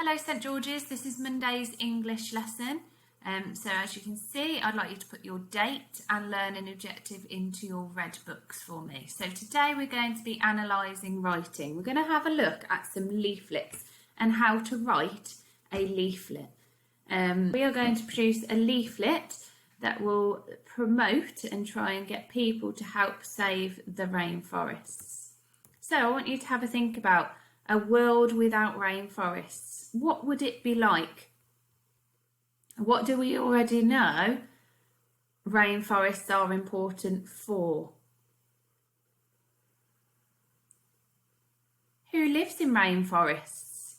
Hello St George's, this is Monday's English lesson. So as you can see, I'd like you to put your date and learning objective into your red books for me. So today we're going to be analysing writing. We're going to have a look at some leaflets and how to write a leaflet. We are going to produce a leaflet that will promote and try and get people to help save the rainforests. So I want you to have a think about a world without rainforests. What would it be like? What do we already know rainforests are important for? Who lives in rainforests?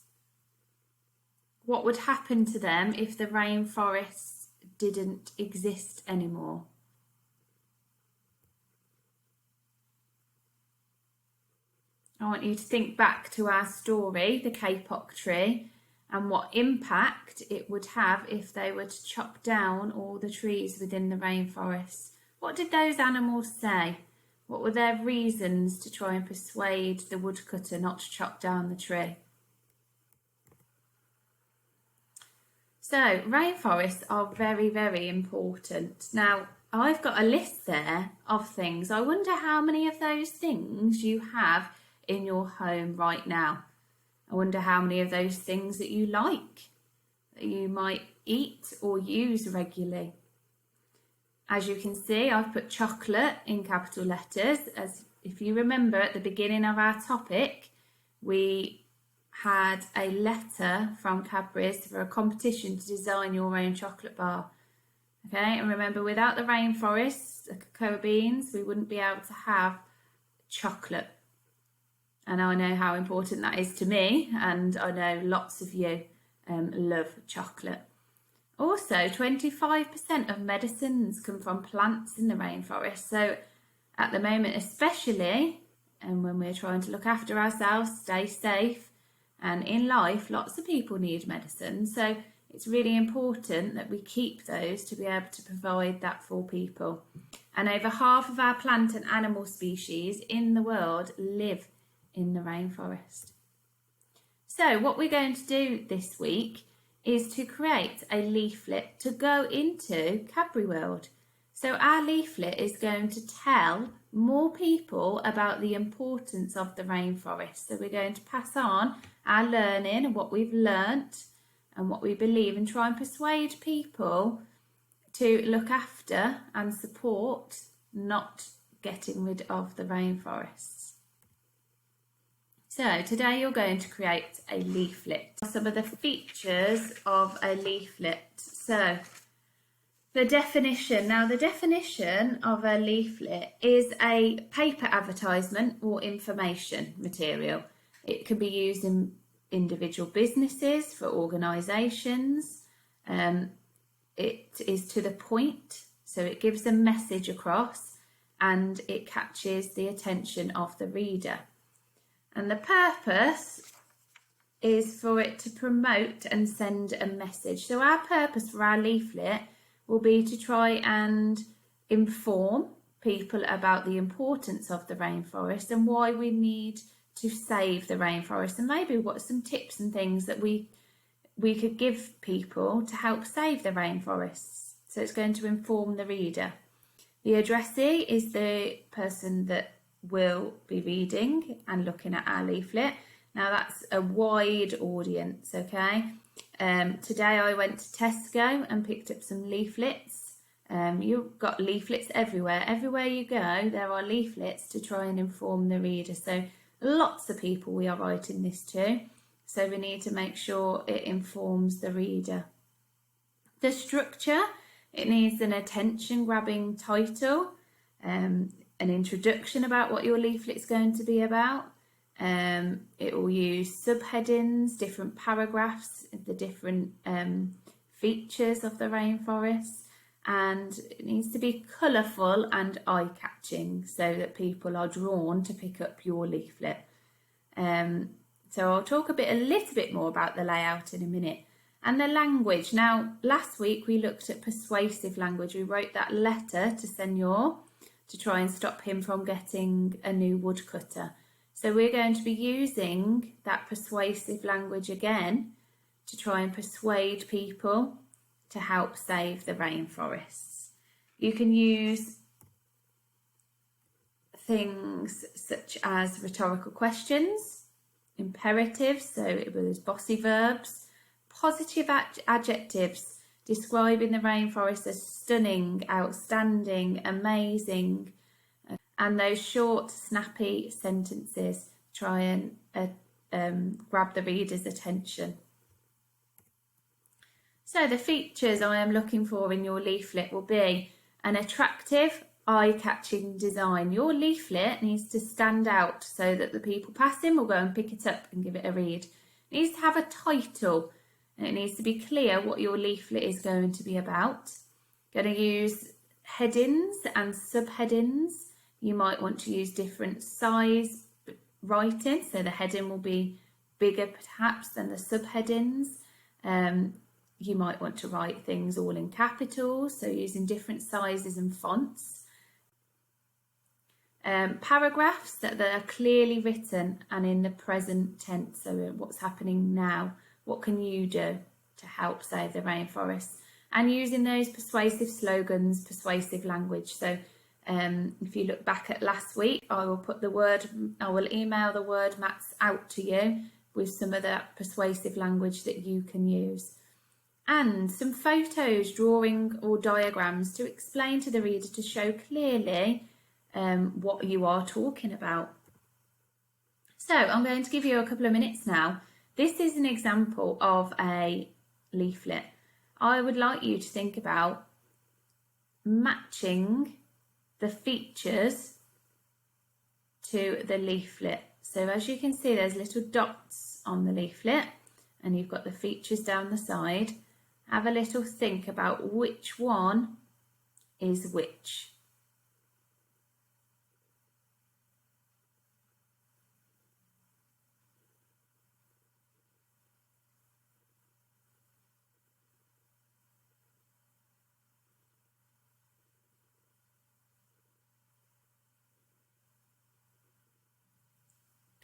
What would happen to them if the rainforests didn't exist anymore? I want you to think back to our story, the kapok tree, and what impact it would have if they were to chop down all the trees within the rainforest. What did those animals say? What were their reasons to try and persuade the woodcutter not to chop down the tree? So, rainforests are very, very important. Now, I've got a list there of things. I wonder how many of those things you have in your home right now. I wonder how many of those things that you like, that you might eat or use regularly. As you can see, I've put chocolate in capital letters. As if you remember at the beginning of our topic, we had a letter from Cadbury's for a competition to design your own chocolate bar. Okay, and remember, without the rainforests, the cocoa beans, we wouldn't be able to have chocolate. And I know how important that is to me, and I know lots of you love chocolate. Also, 25% of medicines come from plants in the rainforest. So at the moment especially, and when we're trying to look after ourselves, stay safe, and in life, lots of people need medicine. So it's really important that we keep those to be able to provide that for people. And over half of our plant and animal species in the world live in the rainforest. So what we're going to do this week is to create a leaflet to go into Cadbury World. So our leaflet is going to tell more people about the importance of the rainforest. So we're going to pass on our learning and what we've learnt and what we believe, and try and persuade people to look after and support not getting rid of the rainforests. So today you're going to create a leaflet. Some of the features of a leaflet. So the definition. Now the definition of a leaflet is a paper advertisement or information material. It can be used in individual businesses, for organisations. It is to the point, so it gives a message across and it catches the attention of the reader. And the purpose is for it to promote and send a message. So our purpose for our leaflet will be to try and inform people about the importance of the rainforest and why we need to save the rainforest, and maybe what some tips and things that we could give people to help save the rainforests. So it's going to inform the reader. The addressee is the person that will be reading and looking at our leaflet. Now that's a wide audience, okay? Today I went to Tesco and picked up some leaflets. You've got leaflets everywhere. Everywhere you go, there are leaflets to try and inform the reader. So lots of people we are writing this to. So we need to make sure it informs the reader. The structure, it needs an attention-grabbing title, an introduction about what your leaflet's going to be about. It will use subheadings, different paragraphs, the different features of the rainforest, and it needs to be colourful and eye-catching so that people are drawn to pick up your leaflet. So I'll talk a little bit more about the layout in a minute. And the language. Now, last week we looked at persuasive language. We wrote that letter to Senor to try and stop him from getting a new woodcutter. So we're going to be using that persuasive language again to try and persuade people to help save the rainforests. You can use things such as rhetorical questions, imperatives, so there's bossy verbs, positive adjectives describing the rainforest as stunning, outstanding, amazing, and those short, snappy sentences try and grab the reader's attention. So the features I am looking for in your leaflet will be an attractive, eye-catching design. Your leaflet needs to stand out so that the people passing will go and pick it up and give it a read. It needs to have a title, and it needs to be clear what your leaflet is going to be about. Going to use headings and subheadings. You might want to use different size writing, so the heading will be bigger perhaps than the subheadings. You might want to write things all in capitals, so using different sizes and fonts. Paragraphs that are clearly written and in the present tense, so what's happening now, what can you do to help save the rainforest, and using those persuasive slogans, persuasive language. So if you look back at last week, I will email the word mats out to you with some of that persuasive language that you can use. And some photos, drawing or diagrams to explain to the reader, to show clearly what you are talking about. So I'm going to give you a couple of minutes now. This is an example of a leaflet. I would like you to think about matching the features to the leaflet. So as you can see, there's little dots on the leaflet and you've got the features down the side. Have a little think about which one is which.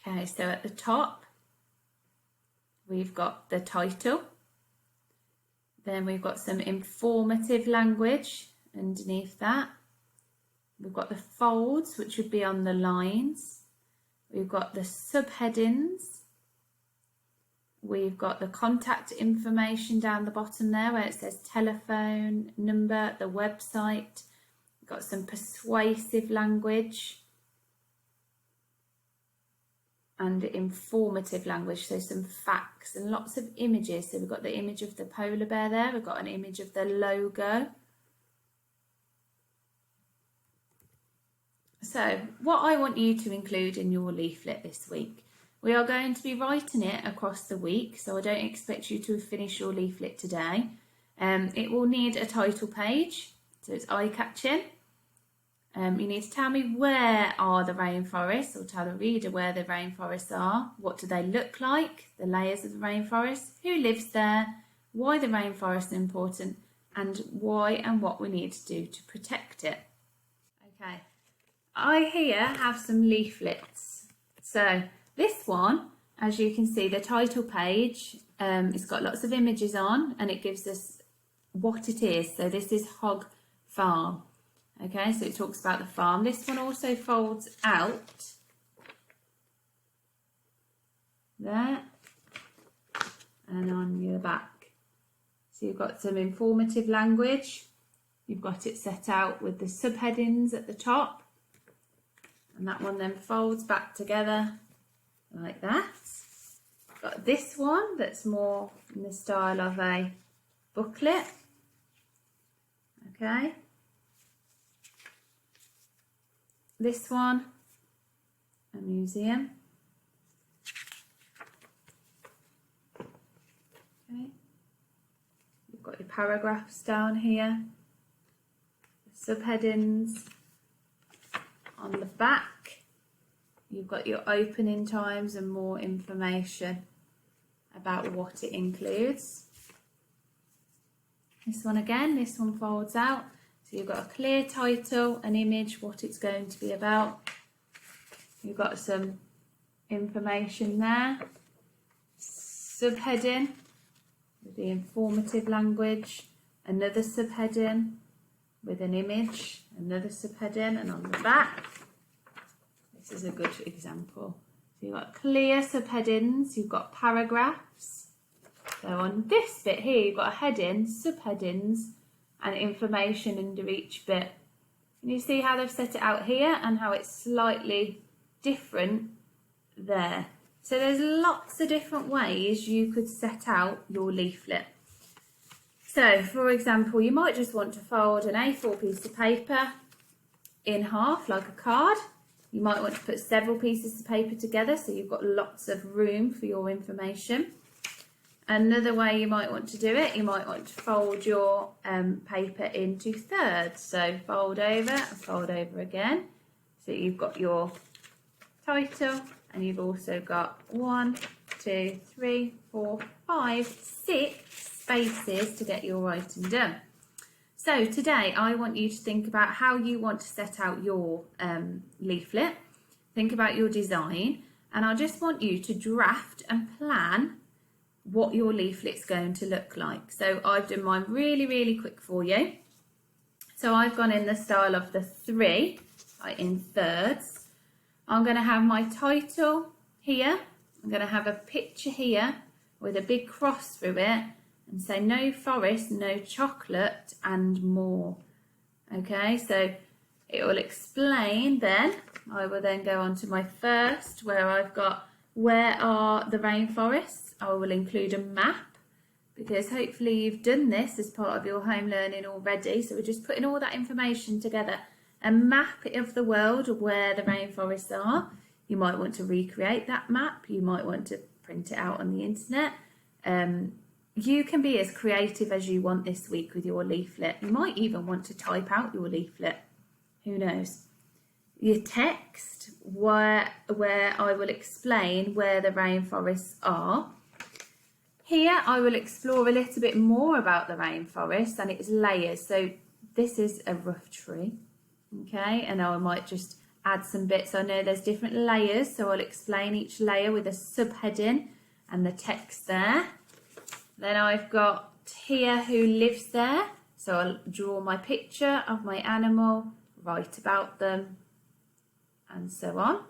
Okay, so at the top, we've got the title. Then we've got some informative language underneath that. We've got the folds, which would be on the lines. We've got the subheadings. We've got the contact information down the bottom there where it says telephone number, the website. We've got some persuasive language and informative language, so some facts and lots of images. So we've got the image of the polar bear there, we've got an image of the logo. So what I want you to include in your leaflet this week, we are going to be writing it across the week, so I don't expect you to finish your leaflet today. It will need a title page, so it's eye-catching. You need to tell me where are the rainforests, or tell the reader where the rainforests are, what do they look like, the layers of the rainforest, who lives there, why the rainforest is important, and why and what we need to do to protect it. Okay, I here have some leaflets. So this one, as you can see, the title page, it's got lots of images on and it gives us what it is. So this is Hog Farm. Okay, so it talks about the farm. This one also folds out there and on your back. So you've got some informative language. You've got it set out with the subheadings at the top. And that one then folds back together like that. Got this one that's more in the style of a booklet. Okay. This one, a museum. Okay. You've got your paragraphs down here, the subheadings. On the back, you've got your opening times and more information about what it includes. This one again, this one folds out. So you've got a clear title, an image, what it's going to be about. You've got some information there. Subheading, with the informative language, another subheading with an image, another subheading, and on the back, this is a good example. So you've got clear subheadings, you've got paragraphs. So on this bit here, you've got a heading, subheadings, and information under each bit. Can you see how they've set it out here and how it's slightly different there? So there's lots of different ways you could set out your leaflet. So for example, you might just want to fold an A4 piece of paper in half like a card. You might want to put several pieces of paper together so you've got lots of room for your information. Another way you might want to do it, you might want to fold your paper into thirds. So fold over and fold over again. So you've got your title and you've also got 1, 2, 3, 4, 5, 6 spaces to get your writing done. So today I want you to think about how you want to set out your leaflet. Think about your design, and I just want you to draft and plan what your leaflet's going to look like. So I've done mine really quick for you. So I've gone in the style of the 3, in thirds. I'm going to have my title here. I'm going to have a picture here with a big cross through it and say no forest, no chocolate and more. Okay, so it will explain then. I will then go on to my first, where I've got where are the rainforests. I will include a map, because hopefully you've done this as part of your home learning already. So we're just putting all that information together. A map of the world of where the rainforests are. You might want to recreate that map. You might want to print it out on the internet. You can be as creative as you want this week with your leaflet. You might even want to type out your leaflet. Who knows? Your text, where I will explain where the rainforests are. Here I will explore a little bit more about the rainforest and its layers. So this is a rough tree, okay, and I might just add some bits. I know there's different layers, so I'll explain each layer with a subheading and the text there. Then I've got here who lives there, so I'll draw my picture of my animal, write about them, and so on.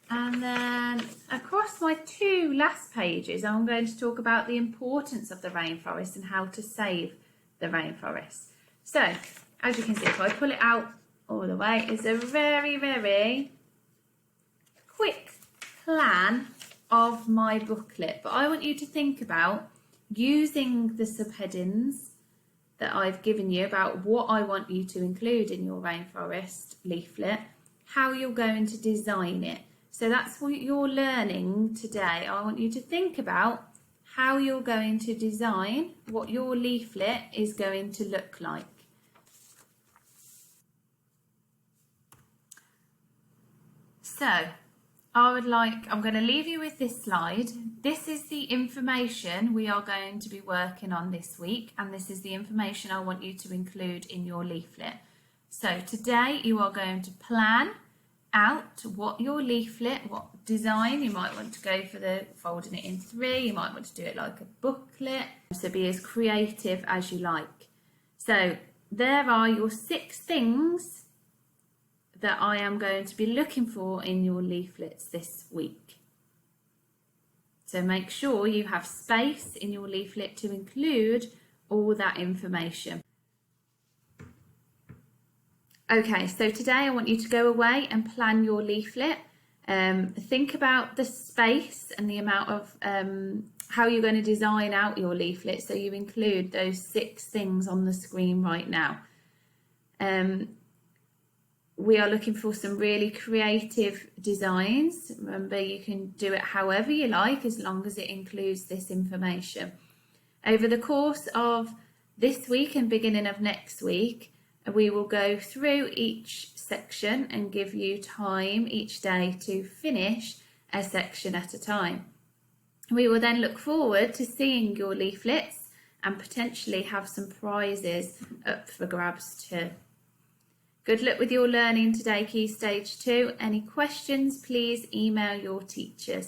And then across my 2 last pages, I'm going to talk about the importance of the rainforest and how to save the rainforest. So, as you can see, if I pull it out all the way, it's a very quick plan of my booklet. But I want you to think about using the subheadings that I've given you about what I want you to include in your rainforest leaflet, how you're going to design it. So that's what you're learning today. I want you to think about how you're going to design what your leaflet is going to look like. So I'm going to leave you with this slide. This is the information we are going to be working on this week, and this is the information I want you to include in your leaflet. So today you are going to plan out what your leaflet, what design. You might want to go for the folding it in 3, you might want to do it like a booklet, so be as creative as you like. So there are your 6 things that I am going to be looking for in your leaflets this week. So make sure you have space in your leaflet to include all that information. Okay, so today I want you to go away and plan your leaflet. Think about the space and the amount of how you're going to design out your leaflet, so you include those 6 things on the screen right now. We are looking for some really creative designs. Remember, you can do it however you like as long as it includes this information. Over the course of this week and beginning of next week, we will go through each section and give you time each day to finish a section at a time. We will then look forward to seeing your leaflets and potentially have some prizes up for grabs too. Good luck with your learning today, Key Stage 2. Any questions, please email your teachers.